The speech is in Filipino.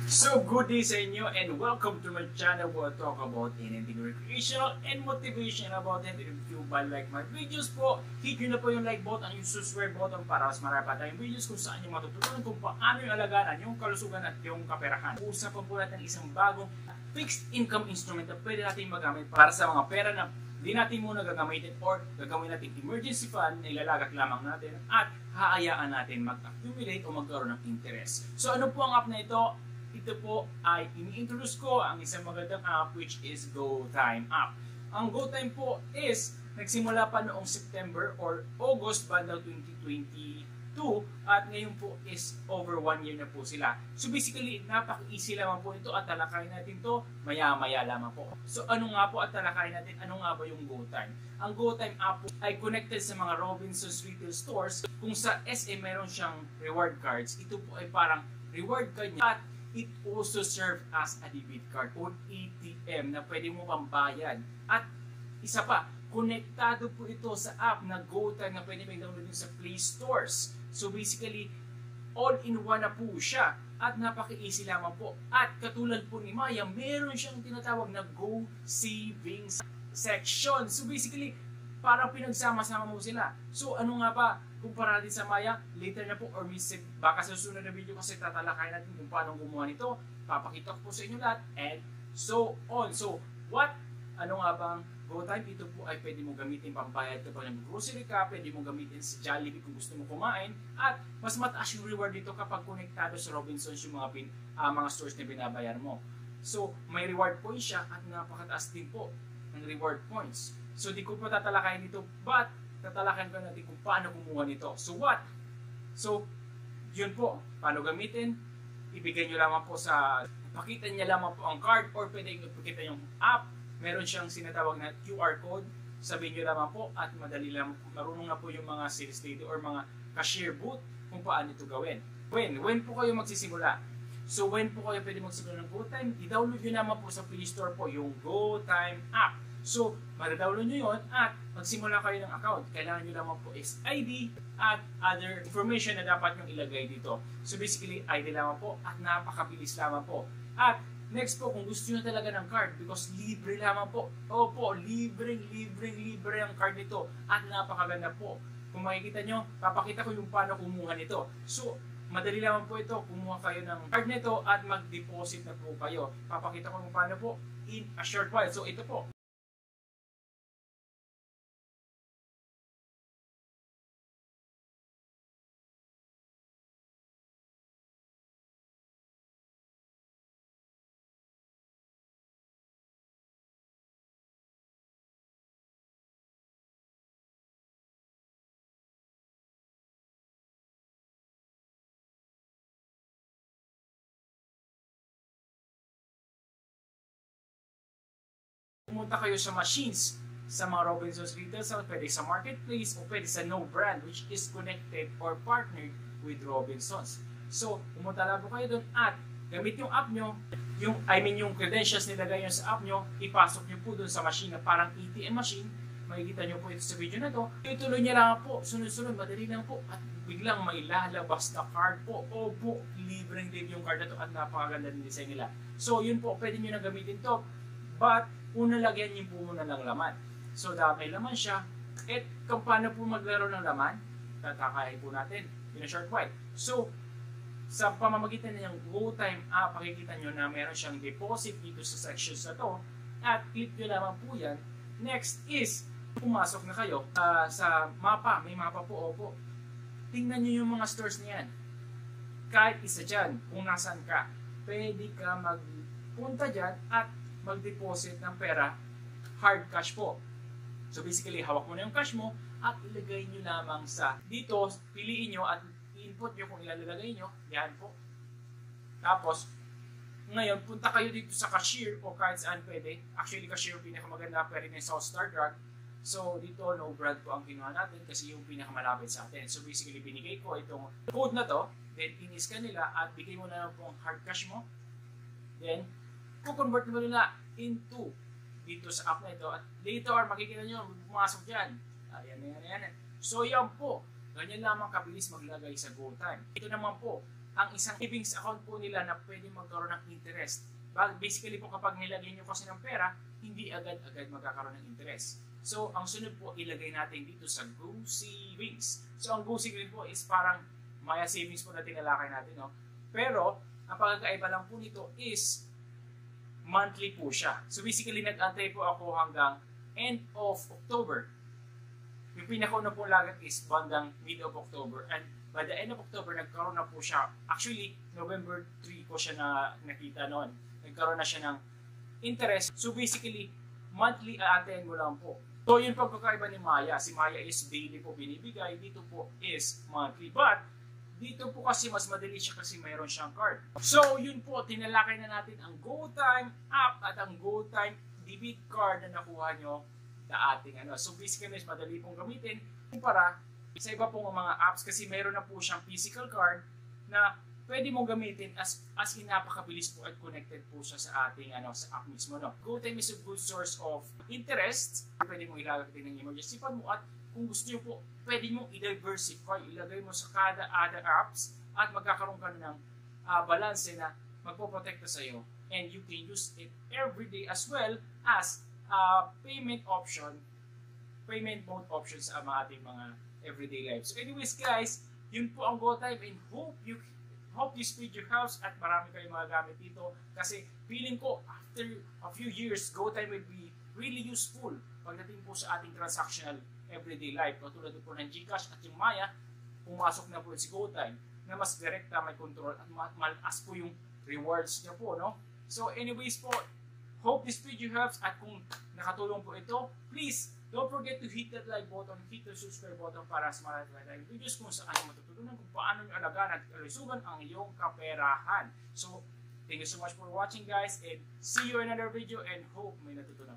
So good day sa inyo and welcome to my channel where I talk about anything recreational and motivation about it. If you like my videos po, hit nyo na po yung like button, yung subscribe button para mas marami pa tayong videos kung saan nyo matutunan kung paano yung alagaan yung kalusugan at yung kaperahan. Usapan po natin isang bagong fixed income instrument na pwede natin magamit para sa mga pera na di natin muna gagamitin or gagawin natin emergency fund na ilalagak lamang natin at haayaan natin mag-accumulate o magkaroon ng interest. So ano po ang app na ito? Ito po ay ini-introduce ko ang isang magandang app which is GoTime app. Ang GoTime po is nagsimula pa noong September or August bandang 2022 at ngayon po is over 1 year na po sila. So basically, napaka-easy lamang po ito at talakayin natin to maya-maya lamang po. So ano nga po at talakayin natin, ano nga ba yung GoTime? Ang GoTime app po ay connected sa mga Robinsons retail stores. Kung sa SM meron siyang reward cards, ito po ay parang reward card niya at it also serves as a debit card or ATM na pwede mo pambayad. At isa pa, konektado po ito sa app na GoTime na pwede mo i-download sa Play Stores. So basically, all-in-one na po siya at napaka-easy lamang po. At katulad po ni Maya, meron siyang tinatawag na Go Savings section. So basically, parang pinagsama-sama mo sila. So ano nga ba, kumpara natin sa Maya, later na po or baka sa susunod na video kasi tatalakayin natin kung paano gumawa nito. Papakita ko po sa inyo lahat and so on. So what? Ano nga bang GoTime? Ito po ay pwede mo gamitin pambayad kapag nag-grocery ka, pwede mo gamitin sa Jollibee kung gusto mo kumain, at mas mataas yung reward dito kapag konektado sa Robinsons yung mga stores na binabayar mo. So may reward points siya at napakataas din po ng reward points. So di ko pa tatalakayin dito, but tatalakayin ko natin kung paano kumuha nito. So what? So yun po, paano gamitin? Ibigay nyo lamang po pakita niya lamang po ang card or pwede nyo ipakita yung app. Meron siyang sinatawag na QR code. Sabihin nyo lamang po at madali lang, marunong na po yung mga sales lady or mga cashier booth kung paano ito gawin. When po kayo magsisimula? So when po kayo pwede magsimula ng GoTime, i-download nyo naman po sa Play Store po yung GoTime app. So madadownload nyo yun at magsimula kayo ng account. Kailangan nyo lamang po is ID at other information na dapat nyo ilagay dito. So basically, ID lamang po at napakabilis lamang po. At next po, kung gusto nyo talaga ng card, because libre lamang po. Opo, libre ang card nito. At napakaganda po. Kung makikita nyo, papakita ko yung paano kumuha nito. So, madali lamang po ito. Kumuha kayo ng card nito at mag-deposit na po kayo. Papakita ko kung paano po in a short while. So, ito po. Pumunta kayo sa machines sa mga Robinsons retail stores, pwede sa marketplace o pwede sa no brand which is connected or partnered with Robinsons. So, pumunta lang po kayo doon at gamit yung app nyo, yung credentials nilagay nyo sa app nyo, ipasok nyo po doon sa machine na parang ATM machine. Makikita nyo po ito sa video na to. Ituloy nyo lang po, sunod-sunod, madali lang po at biglang may lalabas na card po. Opo, libreng yung card na to at napakaganda din design nila. So, yun po, pwede nyo na gamitin to. But, una lagyan niyo po muna ng laman. So, dahil may laman siya, at kung paano po maglaro ng laman, tatakayin po natin in a short while. So, sa pamamagitan ng GoTime app, makikita nyo na meron siyang deposit dito sa sections na to. At click nyo lamang po yan. Next is, pumasok na kayo sa mapa. May mapa po, opo. Tingnan nyo yung mga stores niyan. Kahit isa dyan, kung nasan ka, pwede ka magpunta dyan at mag-deposit ng pera, hard cash po. So basically, hawak mo na yung cash mo at ilagay nyo lamang dito, piliin nyo at i-input nyo kung ilalagay nyo. Yan po. Tapos, ngayon, punta kayo dito sa cashier o kahit saan pwede. Actually, cashier yung pinakamaganda, pero rin sa Southstar Drug. So dito, no brand po ang kinuha natin kasi yung pinakamalapit sa atin. So basically, binigay ko itong code na to, then in-scan nila at bigay mo na po ang hard cash mo. Then, convert mo nila into dito sa app na ito at later makikita nyo pumasok dyan. Ayan. So yan po, ganyan lamang kabilis maglagay sa GoTime. Ito naman po ang isang savings account po nila na pwede magkaroon ng interest. Basically po kapag nilagay nyo kasi ng pera, hindi agad-agad magkakaroon ng interest. So, ang sunod po, ilagay natin dito sa Go Savings. So, ang Go Savings po is parang Maya Savings po na tinalakay natin, no? Pero, ang pagkakaiba lang po nito is monthly po siya. So, basically, nag-antay po ako hanggang end of October. Yung pinakauna po lagat is bandang mid of October. And by the end of October, nagkaroon na po siya. Actually, November 3 ko siya nakita noon. Nagkaroon na siya ng interest. So, basically, monthly aantayin mo lang po. So, yun pagkakaiba ni Maya. Si Maya is daily po binibigay. Dito po is monthly. But, dito po kasi mas madali siya kasi mayroon siyang card. So, yun po. Tinalakay na natin ang GoTime app at ang GoTime debit card na nakuha nyo na ating ano. So, basically, mas madali pong gamitin para sa iba pong mga apps kasi mayroon na po siyang physical card na pwede mong gamitin as in napakabilis po at connected po siya sa ating sa app mismo, no. GoTime is a good source of interest. Pwede mong ilalagay ng emergency fund mo at kung gusto niyo po, pwede mong i-diversify, ilagay mo sa kada other apps at magkakaroon ka ng balance na magpoprotekta sa iyo, and you can use it every day as well as payment mode options sa ating mga everyday life. So anyways guys, yun po ang GoTime, and hope this video helps at marami kayong magagamit dito kasi feeling ko after a few years, GoTime will be really useful pagdating po sa ating transactional everyday life. Katulad po ng GCash at yung Maya, pumasok na po si GoTime na mas direkta, may control at malakas po yung rewards niya po, no? So anyways po, hope this video helps at kung nakatulong po ito, please don't forget to hit that like button, hit the subscribe button para sa marami videos kung saan matututunan kung paano nyo alagaan at kalusugan ang iyong kaperahan. So, thank you so much for watching guys, and see you in another video, and hope may natutunan.